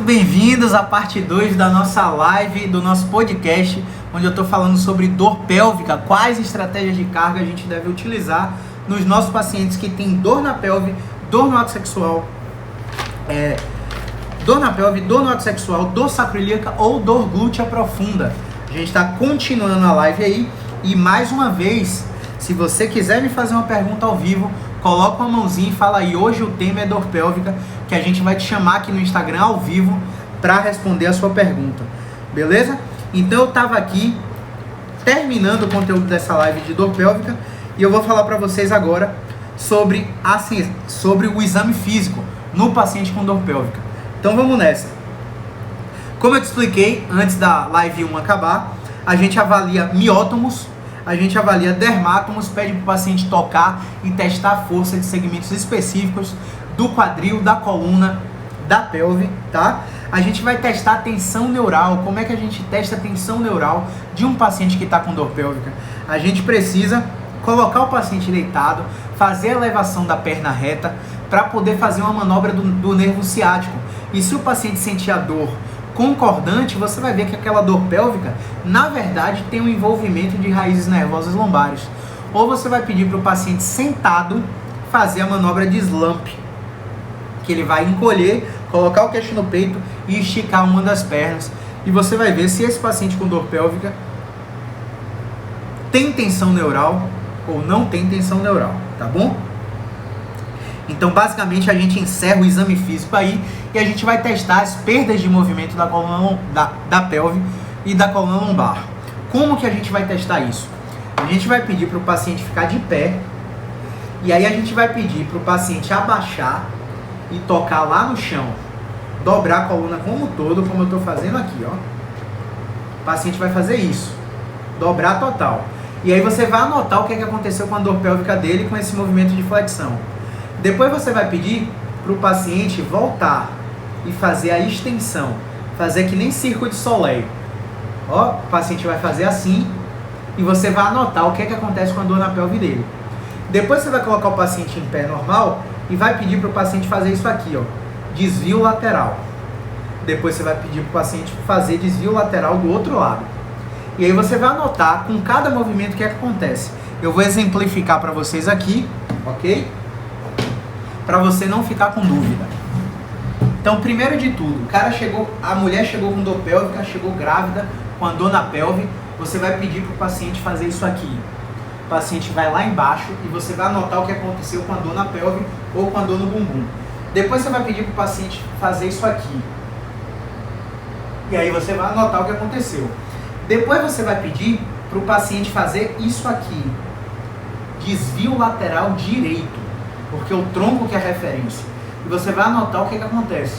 bem-vindos à parte 2 da nossa live, do nosso podcast, onde eu estou falando sobre dor pélvica, quais estratégias de carga a gente deve utilizar nos nossos pacientes que têm dor na pelve, dor no ato sexual, dor sacroiliaca ou dor glútea profunda. A gente está continuando a live aí e mais uma vez, se você quiser me fazer uma pergunta ao vivo, coloca uma mãozinha e fala aí, hoje o tema é dor pélvica, que a gente vai te chamar aqui no Instagram ao vivo para responder a sua pergunta, beleza? Então eu tava aqui terminando o conteúdo dessa live de dor pélvica e eu vou falar para vocês agora sobre o exame físico no paciente com dor pélvica. Então vamos nessa. Como eu te expliquei antes da live 1 acabar, a gente avalia miótomos, a gente avalia dermátomos, pede para o paciente tocar e testar a força de segmentos específicos do quadril, da coluna, da pelve, tá? A gente vai testar a tensão neural. Como é que a gente testa a tensão neural de um paciente que está com dor pélvica? A gente precisa colocar o paciente deitado, fazer a elevação da perna reta para poder fazer uma manobra do nervo ciático. E se o paciente sentir a dor concordante, você vai ver que aquela dor pélvica, na verdade, tem um envolvimento de raízes nervosas lombares. Ou você vai pedir para o paciente sentado fazer a manobra de slump, que ele vai encolher, colocar o queixo no peito e esticar uma das pernas. E você vai ver se esse paciente com dor pélvica tem tensão neural ou não tem tensão neural, tá bom? Então, basicamente, a gente encerra o exame físico aí e a gente vai testar as perdas de movimento da coluna, da pelve e da coluna lombar. Como que a gente vai testar isso? A gente vai pedir para o paciente ficar de pé e aí a gente vai pedir para o paciente abaixar e tocar lá no chão. Dobrar a coluna como um todo, como eu estou fazendo aqui, ó. O paciente vai fazer isso. Dobrar total. E aí você vai anotar o que aconteceu com a dor pélvica dele com esse movimento de flexão. Depois você vai pedir para o paciente voltar e fazer a extensão. Fazer que nem Circo de Soleil. Ó, o paciente vai fazer assim e você vai anotar o que acontece com a dor na pelve dele. Depois você vai colocar o paciente em pé normal e vai pedir para o paciente fazer isso aqui, ó. Desvio lateral. Depois você vai pedir para o paciente fazer desvio lateral do outro lado. E aí você vai anotar com cada movimento o que acontece. Eu vou exemplificar para vocês aqui, ok? Para você não ficar com dúvida. Então, primeiro de tudo, a mulher chegou com dor pélvica, chegou grávida, com a dor na pelve, você vai pedir para o paciente fazer isso aqui. O paciente vai lá embaixo e você vai anotar o que aconteceu com a dor na pelve ou com a dor no bumbum. Depois você vai pedir para o paciente fazer isso aqui. E aí você vai anotar o que aconteceu. Depois você vai pedir para o paciente fazer isso aqui. Desvio lateral direito. Porque o tronco que é a referência. E você vai anotar o que acontece.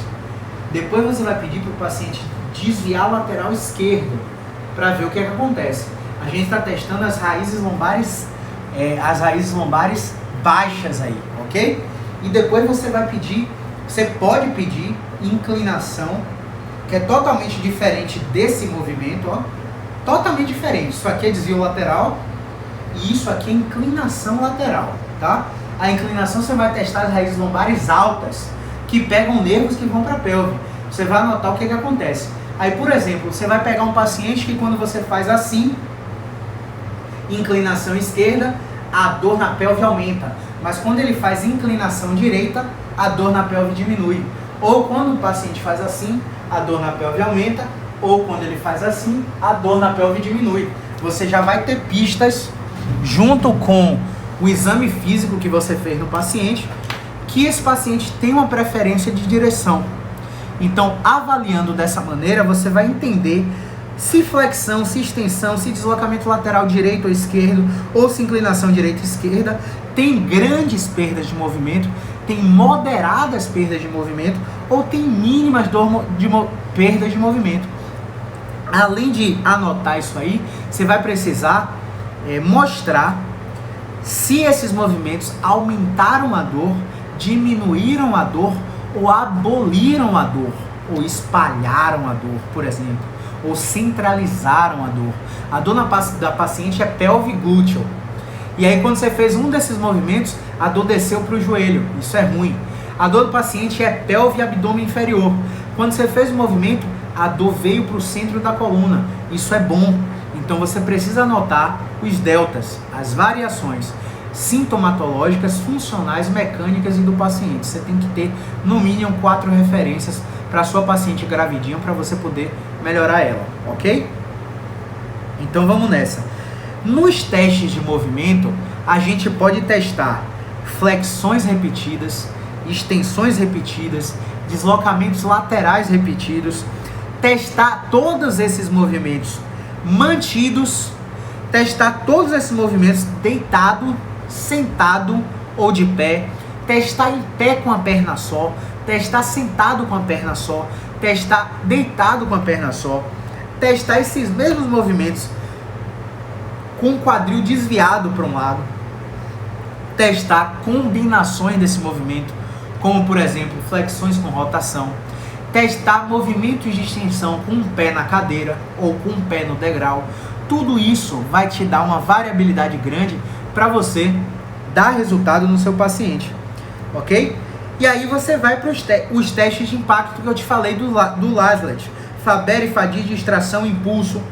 Depois você vai pedir para o paciente desviar a lateral esquerdo para ver o que acontece. A gente está testando as raízes lombares baixas aí, ok? E depois você pode pedir inclinação, que é totalmente diferente desse movimento, ó. Totalmente diferente. Isso aqui é desvio lateral e isso aqui é inclinação lateral, tá? A inclinação você vai testar as raízes lombares altas, que pegam nervos que vão para a pelve. Você vai anotar o que acontece. Aí, por exemplo, você vai pegar um paciente que quando você faz assim, inclinação esquerda, a dor na pelve aumenta. Mas quando ele faz inclinação direita, a dor na pelve diminui. Ou quando o paciente faz assim, a dor na pelve aumenta. Ou quando ele faz assim, a dor na pelve diminui. Você já vai ter pistas junto com o exame físico que você fez no paciente, que esse paciente tem uma preferência de direção. Então, avaliando dessa maneira, você vai entender se flexão, se extensão, se deslocamento lateral direito ou esquerdo, ou se inclinação direita ou esquerda, tem grandes perdas de movimento, tem moderadas perdas de movimento, ou tem mínimas perdas de movimento. Além de anotar isso aí, você vai precisar mostrar se esses movimentos aumentaram a dor, diminuíram a dor, ou aboliram a dor, ou espalharam a dor, por exemplo, ou centralizaram a dor. A dor da paciente é pelve glúteo. E aí quando você fez um desses movimentos, a dor desceu para o joelho. Isso é ruim. A dor do paciente é pelve e abdômen inferior. Quando você fez o movimento, a dor veio para o centro da coluna. Isso é bom. Então você precisa anotar os deltas, as variações sintomatológicas, funcionais, mecânicas e do paciente. Você tem que ter no mínimo 4 referências para sua paciente gravidinha para você poder melhorar ela, ok? Então vamos nessa. Nos testes de movimento, a gente pode testar flexões repetidas, extensões repetidas, deslocamentos laterais repetidos, testar todos esses movimentos mantidos, testar todos esses movimentos deitado, sentado ou de pé, testar em pé com a perna só, testar sentado com a perna só, testar deitado com a perna só, testar esses mesmos movimentos com o quadril desviado para um lado, testar combinações desse movimento, como por exemplo flexões com rotação, testar movimentos de extensão com um pé na cadeira ou com um pé no degrau. Tudo isso vai te dar uma variabilidade grande para você dar resultado no seu paciente, ok? E aí você vai para os testes de impacto que eu te falei do Laslett, Faber e Fadid, extração e impulso,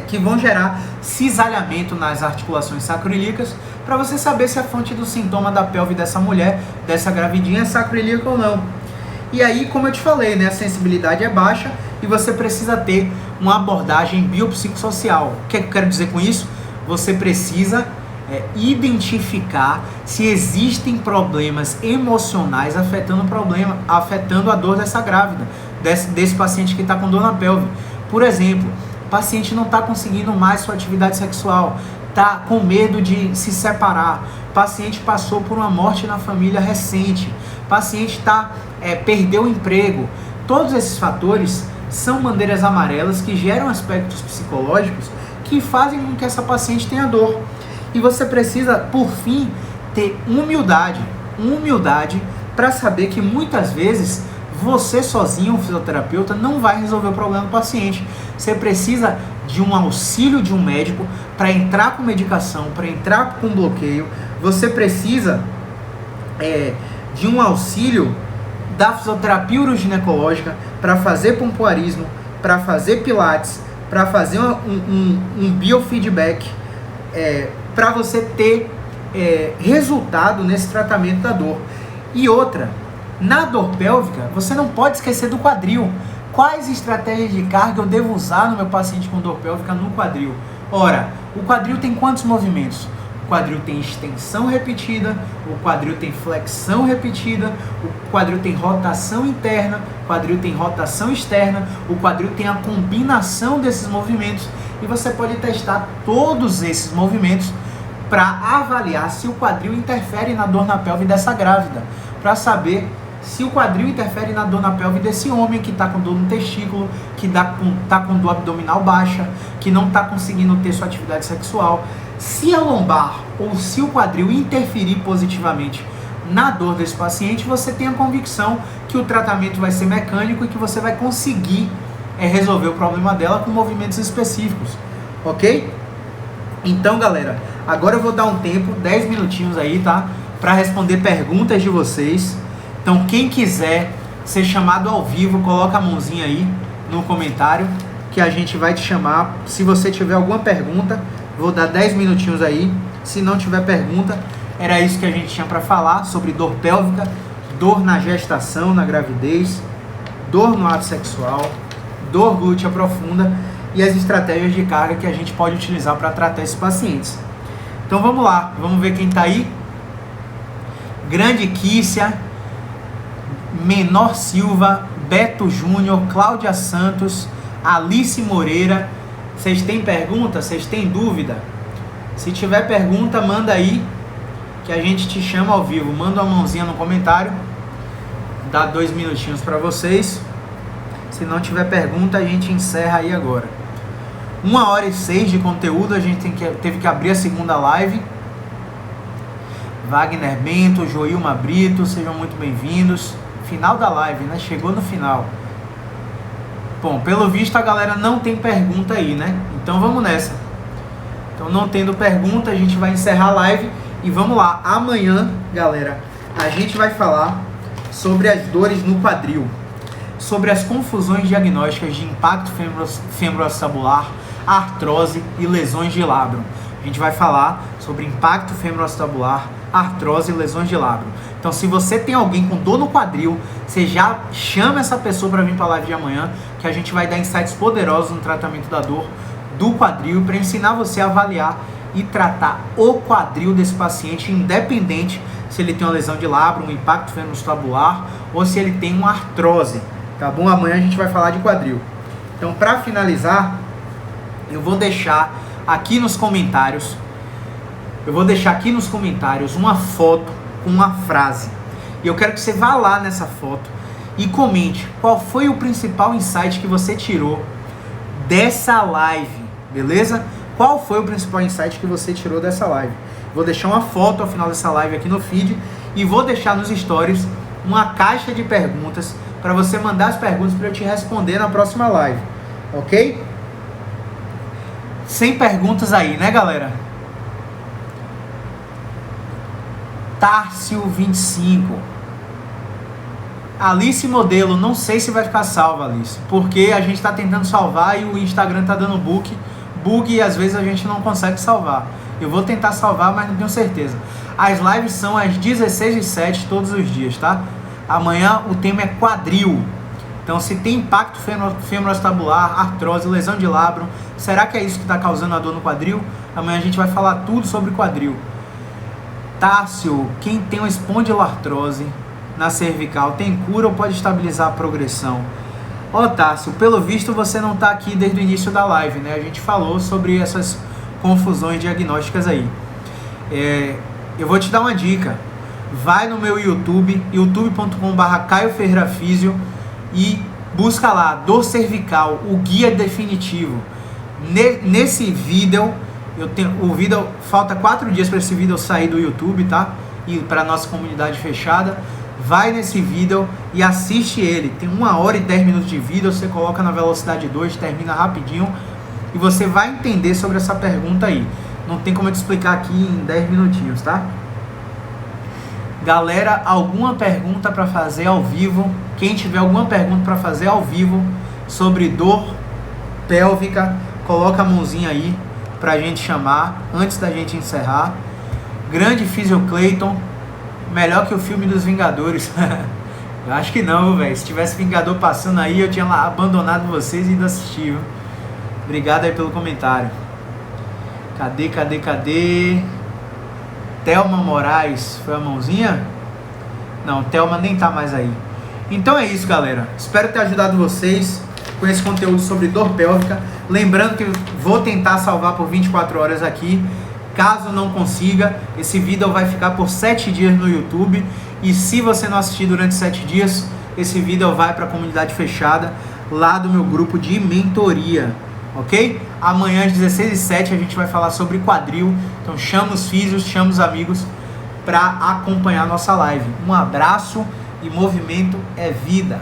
que vão gerar cisalhamento nas articulações sacroiliacas, para você saber se a fonte do sintoma da pelve dessa mulher, dessa gravidinha, é sacroiliaca ou não. E aí, como eu te falei, né, a sensibilidade é baixa e você precisa ter uma abordagem biopsicossocial. O que eu quero dizer com isso? Você precisa identificar se existem problemas emocionais afetando a dor dessa grávida, desse paciente que está com dor na pelve. Por exemplo, o paciente não está conseguindo mais sua atividade sexual, está com medo de se separar, o paciente passou por uma morte na família recente, o paciente perdeu o emprego. Todos esses fatores são bandeiras amarelas que geram aspectos psicológicos que fazem com que essa paciente tenha dor. E você precisa, por fim, ter humildade para saber que muitas vezes você sozinho, um fisioterapeuta, não vai resolver o problema do paciente. Você precisa de um auxílio de um médico para entrar com medicação, para entrar com bloqueio. Você precisa de um auxílio da fisioterapia uroginecológica para fazer pompoarismo, para fazer pilates, para fazer um biofeedback, para você ter resultado nesse tratamento da dor. E outra, na dor pélvica, você não pode esquecer do quadril. Quais estratégias de carga eu devo usar no meu paciente com dor pélvica no quadril? Ora, o quadril tem quantos movimentos? O quadril tem extensão repetida, o quadril tem flexão repetida, o quadril tem rotação interna, o quadril tem rotação externa, o quadril tem a combinação desses movimentos e você pode testar todos esses movimentos para avaliar se o quadril interfere na dor na pelve dessa grávida, para saber se o quadril interfere na dor na pelve desse homem que está com dor no testículo, que está com dor abdominal baixa, que não está conseguindo ter sua atividade sexual. Se a lombar ou se o quadril interferir positivamente na dor desse paciente, você tem a convicção que o tratamento vai ser mecânico e que você vai conseguir resolver o problema dela com movimentos específicos, ok? Então, galera, agora eu vou dar um tempo, 10 minutinhos aí, tá? Para responder perguntas de vocês. Então, quem quiser ser chamado ao vivo, coloca a mãozinha aí no comentário que a gente vai te chamar. Se você tiver alguma pergunta, vou dar 10 minutinhos aí. Se não tiver pergunta, era isso que a gente tinha para falar sobre dor pélvica, dor na gestação, na gravidez, dor no ato sexual, dor glútea profunda e as estratégias de carga que a gente pode utilizar para tratar esses pacientes. Então vamos lá, vamos ver quem está aí. Grande Kícia, Menor Silva, Beto Júnior, Cláudia Santos, Alice Moreira. Vocês têm pergunta? Vocês têm dúvida? Se tiver pergunta, manda aí que a gente te chama ao vivo. Manda uma mãozinha no comentário. Dá 2 minutinhos para vocês. Se não tiver pergunta, a gente encerra aí agora. 1h06 de conteúdo. A gente teve que abrir a segunda live. Wagner Bento, Joilma Brito, sejam muito bem-vindos. Final da live, né? Chegou no final. Bom, pelo visto a galera não tem pergunta aí, né? Então vamos nessa. Então, não tendo pergunta, a gente vai encerrar a live e vamos lá. Amanhã, galera, a gente vai falar sobre as dores no quadril. sobre as confusões diagnósticas de impacto femoroacetabular, artrose e lesões de labrum. A gente vai falar sobre impacto femoroacetabular, artrose e lesões de labrum. Então, se você tem alguém com dor no quadril, você já chama essa pessoa para vir para a live de amanhã, que a gente vai dar insights poderosos no tratamento da dor do quadril, para ensinar você a avaliar e tratar o quadril desse paciente, independente se ele tem uma lesão de labrum, um impacto femoroacetabular ou se ele tem uma artrose, tá bom? Amanhã a gente vai falar de quadril. Então, para finalizar, eu vou deixar aqui nos comentários uma foto com uma frase. E eu quero que você vá lá nessa foto e comente qual foi o principal insight que você tirou dessa live, beleza? Qual foi o principal insight que você tirou dessa live? Vou deixar uma foto ao final dessa live aqui no feed e vou deixar nos stories uma caixa de perguntas para você mandar as perguntas para eu te responder na próxima live, ok? Sem perguntas aí, né, galera? Tárcio 25. Alice Modelo, não sei se vai ficar salva, Alice, porque a gente está tentando salvar e o Instagram tá dando bug e às vezes a gente não consegue salvar. Eu vou tentar salvar, mas não tenho certeza. As lives são às 16h07 todos os dias, tá? Amanhã o tema é quadril. Então, se tem impacto femoroacetabular, artrose, lesão de labrum, será que é isso que está causando a dor no quadril? Amanhã a gente vai falar tudo sobre quadril. Tássio, quem tem uma espondiloartrose na cervical, tem cura ou pode estabilizar a progressão? Ó, Tássio, pelo visto você não está aqui desde o início da live, né? A gente falou sobre essas confusões diagnósticas aí. Eu vou te dar uma dica. Vai no meu YouTube, youtube.com/Caio Ferreira Físio, e busca lá, dor cervical, o guia definitivo. Nesse vídeo, falta 4 dias para esse vídeo sair do YouTube, tá? E para nossa comunidade fechada. Vai nesse vídeo e assiste ele. Tem 1 hora e 10 minutos de vídeo, você coloca na velocidade 2, termina rapidinho e você vai entender sobre essa pergunta aí. Não tem como eu te explicar aqui em 10 minutinhos, tá? Galera, alguma pergunta para fazer ao vivo? Quem tiver alguma pergunta para fazer ao vivo sobre dor pélvica, coloca a mãozinha aí pra gente chamar antes da gente encerrar. Grande Físio Clayton, melhor que o filme dos Vingadores. Eu acho que não, velho. Se tivesse Vingador passando aí, eu tinha lá abandonado vocês e ido assistir, viu? Obrigado aí pelo comentário. Cadê? Thelma Moraes, foi a mãozinha? Não, Thelma nem tá mais aí. Então é isso, galera. Espero ter ajudado vocês com esse conteúdo sobre dor pélvica. Lembrando que vou tentar salvar por 24 horas aqui. Caso não consiga, esse vídeo vai ficar por 7 dias no YouTube. E se você não assistir durante 7 dias, esse vídeo vai para a comunidade fechada lá do meu grupo de mentoria, ok? Amanhã às 16h07 a gente vai falar sobre quadril. Então chama os físios, chama os amigos para acompanhar a nossa live. Um abraço e movimento é vida.